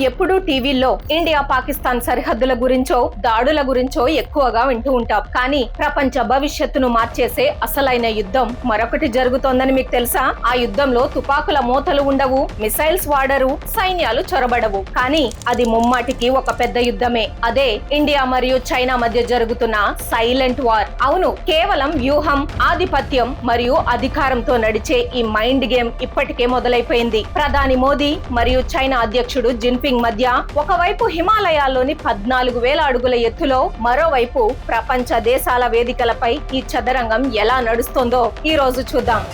ఎప్పుడూ టీవీల్లో ఇండియా పాకిస్తాన్ సరిహద్దుల గురించో దాడుల గురించో ఎక్కువగా వింటూ ఉంటాం. కానీ ప్రపంచ భవిష్యత్తును మార్చేసే అసలైన యుద్ధం మరొకటి జరుగుతోందని మీకు తెలుసా? ఆ యుద్ధంలో తుపాకుల మోతలు ఉండవు, మిసైల్స్ వాడరు, సైన్యాలు చొరబడవు. కానీ అది ముమ్మాటికి ఒక పెద్ద యుద్ధమే. అదే ఇండియా మరియు చైనా మధ్య జరుగుతున్న సైలెంట్ వార్. అవును, కేవలం వ్యూహం, ఆధిపత్యం మరియు అధికారంతో నడిచే ఈ మైండ్ గేమ్ ఇప్పటికే మొదలైపోయింది. ప్రధాని మోదీ మరియు చైనా అధ్యక్షుడు జిన్పింగ్ మధ్య ఒకవైపు హిమాలయాల్లోని 14,000 అడుగుల ఎత్తులో, మరోవైపు ప్రపంచ దేశాల వేదికలపై ఈ చదరంగం ఎలా నడుస్తోందో ఈ రోజు చూద్దాం.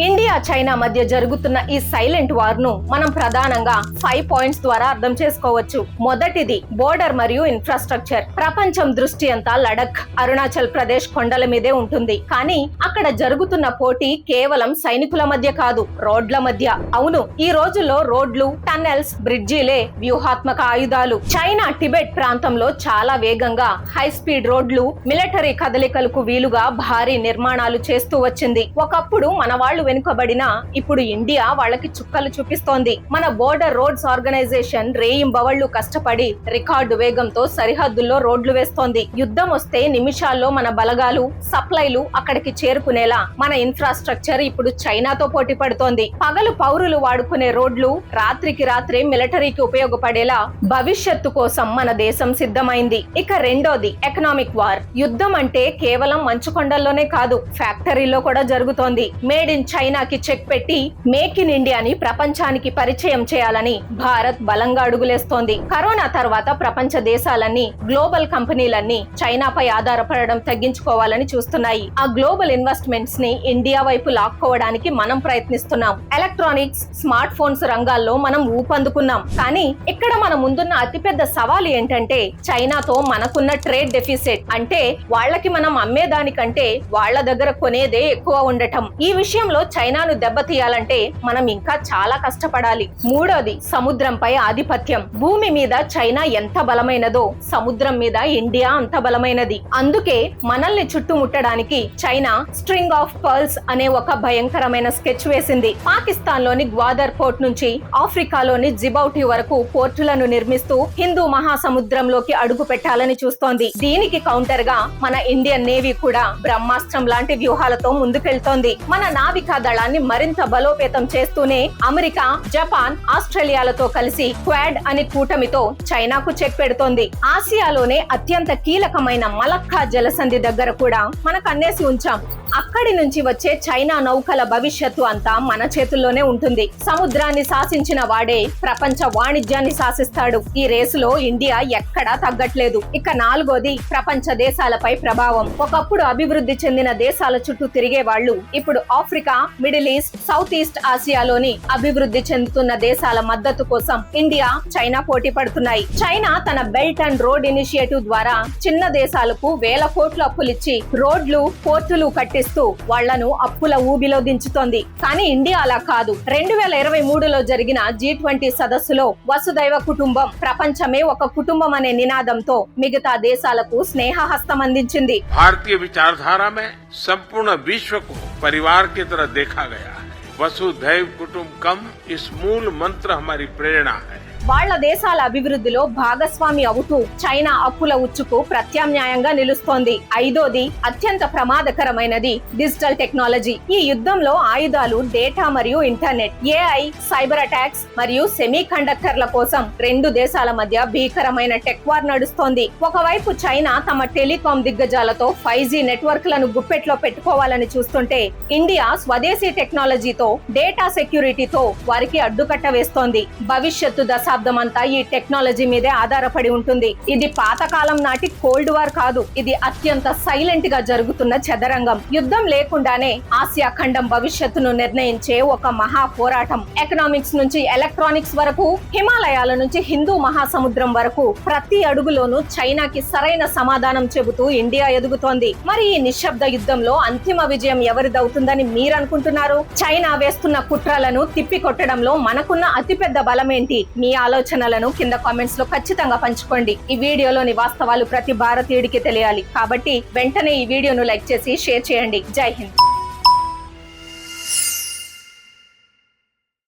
ఇండియా చైనా మధ్య జరుగుతున్న ఈ సైలెంట్ వార్ ను మనం ప్రధానంగా 5 పాయింట్స్ ద్వారా అర్థం చేసుకోవచ్చు. మొదటిది బోర్డర్ మరియు ఇన్ఫ్రాస్ట్రక్చర్. ప్రపంచం దృష్టి అంతా లడఖ్, అరుణాచల్ ప్రదేశ్ కొండల మీదే ఉంటుంది. కానీ అక్కడ జరుగుతున్న పోటీ కేవలం సైనికుల మధ్య కాదు, రోడ్ల మధ్య. అవును, ఈ రోజుల్లో రోడ్లు, టన్నెల్స్, బ్రిడ్జిలే వ్యూహాత్మక ఆయుధాలు. చైనా టిబెట్ ప్రాంతంలో చాలా వేగంగా హై స్పీడ్ రోడ్లు, మిలిటరీ కదలికలకు వీలుగా భారీ నిర్మాణాలు చేస్తూ వచ్చింది. ఒకప్పుడు మన వాళ్ళు వెనుకబడినా ఇప్పుడు ఇండియా వాళ్ళకి చుక్కలు చూపిస్తోంది. మన బోర్డర్ రోడ్స్ ఆర్గనైజేషన్ రేయింబవళ్లు కష్టపడి రికార్డు వేగంతో సరిహద్దుల్లో రోడ్లు వేస్తోంది. యుద్ధం వస్తే నిమిషాల్లో మన బలగాలు, సప్లైలు అక్కడికి చేరుకునేలా మన ఇన్ఫ్రాస్ట్రక్చర్ ఇప్పుడు చైనాతో పోటీ పడుతోంది. పగలు పౌరులు వాడుకునే రోడ్లు, రాత్రికి రాత్రే మిలిటరీకి ఉపయోగపడేలా భవిష్యత్తు కోసం మన దేశం సిద్ధమైంది. ఇక రెండోది ఎకనామిక్ వార్. యుద్ధం అంటే కేవలం మంచుకొండల్లోనే కాదు, ఫ్యాక్టరీలో కూడా జరుగుతోంది. మేడ్ ఇన్ చైనాకి చెక్ పెట్టి మేక్ ఇన్ ఇండియాని ప్రపంచానికి పరిచయం చేయాలని భారత్ బలంగా అడుగులేస్తోంది. కరోనా తర్వాత ప్రపంచ దేశాలన్నీ, గ్లోబల్ కంపెనీలన్నీ చైనాపై ఆధారపడడం తగ్గించుకోవాలని చూస్తున్నాయి. ఆ గ్లోబల్ ఇన్వెస్ట్మెంట్స్ ని ఇండియా వైపు లాక్కోవడానికి మనం ప్రయత్నిస్తున్నాం. ఎలక్ట్రానిక్స్, స్మార్ట్ ఫోన్స్ రంగాల్లో మనం ఊపందుకున్నాం. కానీ ఇక్కడ మన ముందున్న అతిపెద్ద సవాలు ఏంటంటే చైనాతో మనకున్న ట్రేడ్ డెఫిసిట్. అంటే వాళ్ళకి మనం అమ్మేదానికంటే వాళ్ళ దగ్గర కొనేదే ఎక్కువ ఉండటం. ఈ విషయంలో చైనాను దెబ్బతీయాలంటే మనం ఇంకా చాలా కష్టపడాలి. మూడోది సముద్రంపై ఆధిపత్యం. భూమి మీద చైనా ఎంత బలమైనదో సముద్రం మీద ఇండియా అంత బలమైనది. అందుకే మనల్ని చుట్టుముట్టడానికి చైనా స్ట్రింగ్ ఆఫ్ పర్ల్స్ అనే ఒక భయంకరమైన స్కెచ్ వేసింది. పాకిస్తాన్ లోని గ్వాదర్ పోర్ట్ నుంచి ఆఫ్రికాలోని జిబౌటి వరకు పోర్టులను నిర్మిస్తూ హిందూ మహాసముద్రంలోకి అడుగు పెట్టాలని చూస్తోంది. దీనికి కౌంటర్ గా మన ఇండియన్ నేవీ కూడా బ్రహ్మాస్త్రం లాంటి వ్యూహాలతో ముందుకెళ్తోంది. మన నావికా దళాన్ని మరింత బలోపేతం చేస్తూనే అమెరికా, జపాన్, ఆస్ట్రేలియాలతో కలిసి క్వాడ్ అనే కూటమితో చైనాకు చెక్ పెడుతోంది. ఆసియాలోనే అత్యంత కీలకమైన మలక్కా జలసంధి దగ్గర కూడా మనకు అన్నేసి ఉంచాం. అక్కడి నుంచి వచ్చే చైనా నౌకల భవిష్యత్తు అంతా మన చేతుల్లోనే ఉంటుంది. సముద్రాన్ని శాసించిన వాడే ప్రపంచ వాణిజ్యాన్ని శాసిస్తాడు. ఈ రేసులో ఇండియా ఎక్కడా తగ్గట్లేదు. ఇక నాలుగోది ప్రపంచ దేశాలపై ప్రభావం. ఒకప్పుడు అభివృద్ధి చెందిన దేశాల చుట్టూ తిరిగే వాళ్ళు ఇప్పుడు Africa, middle east, south east ఆసియాలోని అభివృద్ధి చెందుతున్న దేశాల మద్దతు కోసం ఇండియా, చైనా పోటీ పడుతున్నాయి. చైనా తన బెల్ట్ అండ్ రోడ్ ఇనిషియేటివ్ ద్వారా చిన్న దేశాలకు వేల కోట్ల అప్పులిచ్చి రోడ్లు, పోర్టులు కట్టిస్తూ వాళ్లను అప్పుల ఊబిలో దించుతోంది. కానీ ఇండియా అలా కాదు. 2023లో జరిగిన G20 సదస్సులో వసుదైవ కుటుంబం, ప్రపంచమే ఒక కుటుంబం అనే నినాదంతో మిగతా దేశాలకు స్నేహహస్తం అందించింది. భారతీయ విచారధారా మే సంపూర్ణ విశ్వకు परिवार की तरह देखा गया है। वसुधैव कुटुंबकम इस मूल मंत्र हमारी प्रेरणा है. వాళ్ల దేశాల అభివృద్ధిలో భాగస్వామి అవుతూ చైనా అప్పుల ఉచ్చుకు ప్రత్యామ్నాయంగా నిలుస్తోంది. ఐదోది అత్యంత ప్రమాదకరమైనది డిజిటల్ టెక్నాలజీ. ఈ యుద్ధంలో ఆయుధాలు, డేటా మరియు ఇంటర్నెట్, AI, సైబర్ అటాక్స్ మరియు సెమీ కండక్టర్ల కోసం రెండు దేశాల మధ్య భీకరమైన టెక్ వార్ నడుస్తోంది. ఒకవైపు చైనా తమ టెలికాం దిగ్గజాలతో 5G నెట్వర్క్లను గుప్పెట్లో పెట్టుకోవాలని చూస్తుంటే ఇండియా స్వదేశీ టెక్నాలజీతో, డేటా సెక్యూరిటీతో వారికి అడ్డుకట్ట వేస్తోంది. భవిష్యత్తు దశాబ్దమంతా ఈ టెక్నాలజీ మీదే ఆధారపడి ఉంటుంది. ఇది పాతకాలం నాటి కోల్డ్ వార్ కాదు, ఇది అత్యంత సైలెంట్ గా జరుగుతున్న చదరంగం. యుద్ధం లేకుండానే ఆసియా ఖండం భవిష్యత్తును నిర్ణయించే ఒక మహా పోరాటం. ఎకనామిక్స్ నుంచి ఎలక్ట్రానిక్స్ వరకు, హిమాలయాల నుంచి హిందూ మహాసముద్రం వరకు ప్రతి అడుగులోనూ చైనాకి సరైన సమాధానం చెబుతూ ఇండియా ఎదుగుతోంది. మరి ఈ నిశ్శబ్ద యుద్ధంలో అంతిమ విజయం ఎవరిదవుతుందని మీరనుకుంటున్నారు? చైనా వేస్తున్న కుట్రలను తిప్పికొట్టడంలో మనకున్న అతిపెద్ద బలమేంటి? మీ ఆలోచనలను కింద కామెంట్స్ లో ఖచ్చితంగా పంచుకోండి. ఈ వీడియోలోని వాస్తవాలు ప్రతి భారతీయుడికి తెలియాలి. కాబట్టి వెంటనే ఈ వీడియోను లైక్ చేసి షేర్ చేయండి. జై హింద్.